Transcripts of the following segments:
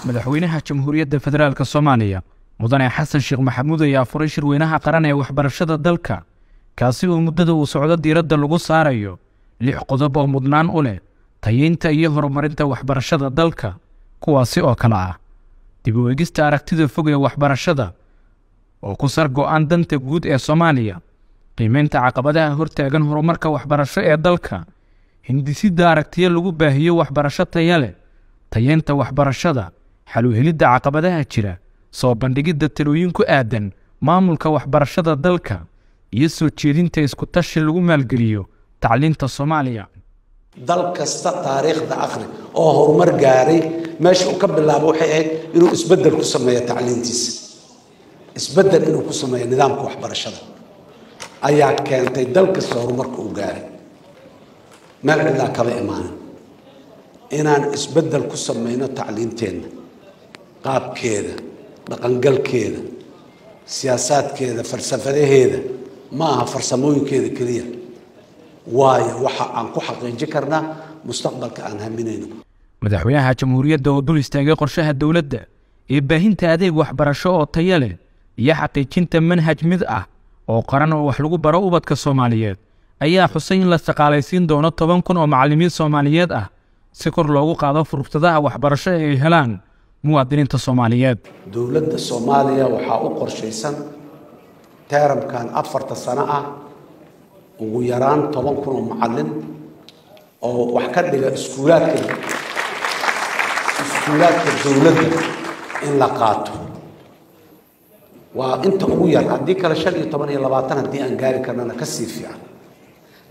madaxweynaha jamhuuriyadda federaalka Soomaaliya mudane Xasan Sheekh Maxamuud ayaa furay shirweynaha qaran ee waxbarashada dalka kaasi oo muddada uu socdo diiradda lagu saarayo 6 qodob oo mudnaan u leh tayeynta iyo horumarinta waxbarashada dalka kuwaasi oo kala ah dib u eegista aragtida fog ee waxbarashada oo ku sar go'aan danta guud ee Soomaaliya qiimeynta caqabadaha hortaagan horumarka waxbarasho ee dalka hindisida aragtiyo lagu baahiyo waxbarasho tayo leh tayeynta waxbarashada xal u helidda caqabadaha jira soo bandhigidda talooyin ku aadan maamulka waxbarashada dalka iyo soo jeedinta isku tashi lagu maalgeliyo tacliinta Soomaaliya dal kasta taariikhda akhri oo horumar gaaray meesha uu ka bilaabo waxay ahayd inuu isbedel ku sameeyo tacliintiisa isbedel inuu ku sameeyo nidaamka waxbarashada ayaa keentay dal kasta horumarka uu gaaray meel cidla kaba imaanin inaan isbedel ku sameeyno tacliinteena qaabkeeda dhaqangalkeeda siyaasadkeeda falsafadaheeda ma aha farsamooyinkeeda kaliya waayo waxa aan ku xaqiijin karnaa mustaqbalka aan haminayno madaxweynaha jamhuuriyadda oo dul istaagay qorshaha dawladda ee baahinta adeeg waxbarasho oo tayo leh iyo xaqiijinta manhaj mid ah oo qaran oo wax lagu baro ubadka Soomaaliyeed ayaa xusay in la shaqaalaysiin doono 10,000 oo macallimiin Soomaaliyeed ah si kor loogu qaado fursadaha waxbarasho ee ay helaan muwaadiniinta Soomaaliyeed dawladda Soomaaliya waxa uu qorshaysan teeramkan 4 sano ah ugu yaraan 10,000 oo macallin oo wax ka dhiga iskuulaadka dawladda in la qaato waa inta ugu yar haddii kala 15 iyo 20 haddii aan gaari karnana ka sii fiican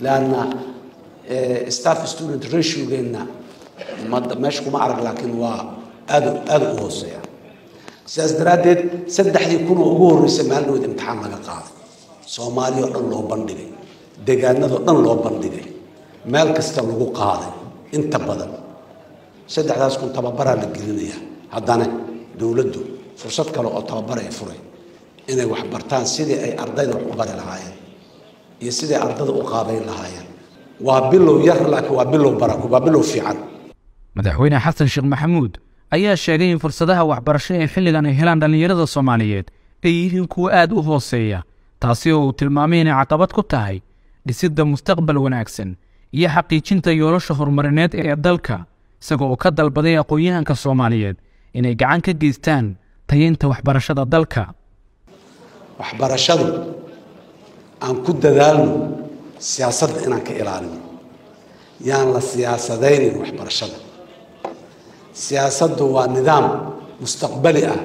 laana staff student ratio geena meesha kuma arag laakiin waa aad u hooseeya sidaas daraadeed 3,000 ugu horreysay maalmood imtixaan laga qaado Soomaaliya oo dhan loo bandhigay deegaanada dhan loo bandhigay meel kasta lagu qaaday inta badan 3,000 tababar la gelinaya haddana dawladdu fursad kale oo tababar ay furay inay wax bartaan sidii ay ardayda wax u bari lahaayeen iyo sidii ardayda u qaabayn lahaayeen waa bilow yar laakiin waa bilow barako waa bilow fiican madaxweyne Xasan Sheekh Maxamuud ayaa sheegay in fursadaha waxbarasho ee xilligan ay helaan dhalinyarada Soomaaliyeed ay yihiin kuwa aad u hooseeya taasi oo uu tilmaamay inay caqabad ku tahay dhisidda mustaqbal wanaagsan iyo xaqiijinta yoolasha horumarineed ee dalka isagoo ka dalbaday aqoonyahanka Soomaaliyeed inay gacan ka geystaan tayeynta waxbarashada dalka waxbarashadu aan ku dadaalno siyaasadda inaan ka ilaalino yaan la siyaasadaynin waxbarashada siyaasaddu waa nidaam mustaqbali ah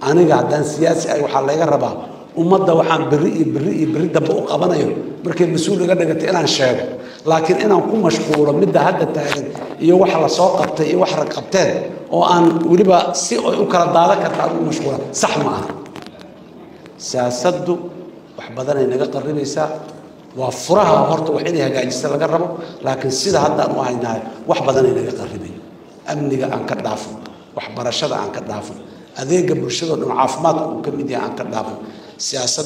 aniga haddaan siyaasi ay waxaa laga rabaa ummadda waxaan berri dambe u qabanayo markay mas-uul iga dhigatay inaan sheego laakiin inaan ku mashquulo midda hadda taagan iyo waxa la soo qabtay iyo wax rag qabteen oo aan weliba si ay u kala daadan karta aan u mashquula sax ma aha siyaasaddu wax badan ay naga qaribaysaa waa furaha horta wax inay hagaajisa laga rabo laakiin sida hadda aan u haynahay wax badan ay naga qaribay amniga aan ka dhaafo waxbarashada aan ka dhaafo adeega bulshada oo caafimaadka uu ka mid yahay aan ka dhaafo siyaasadda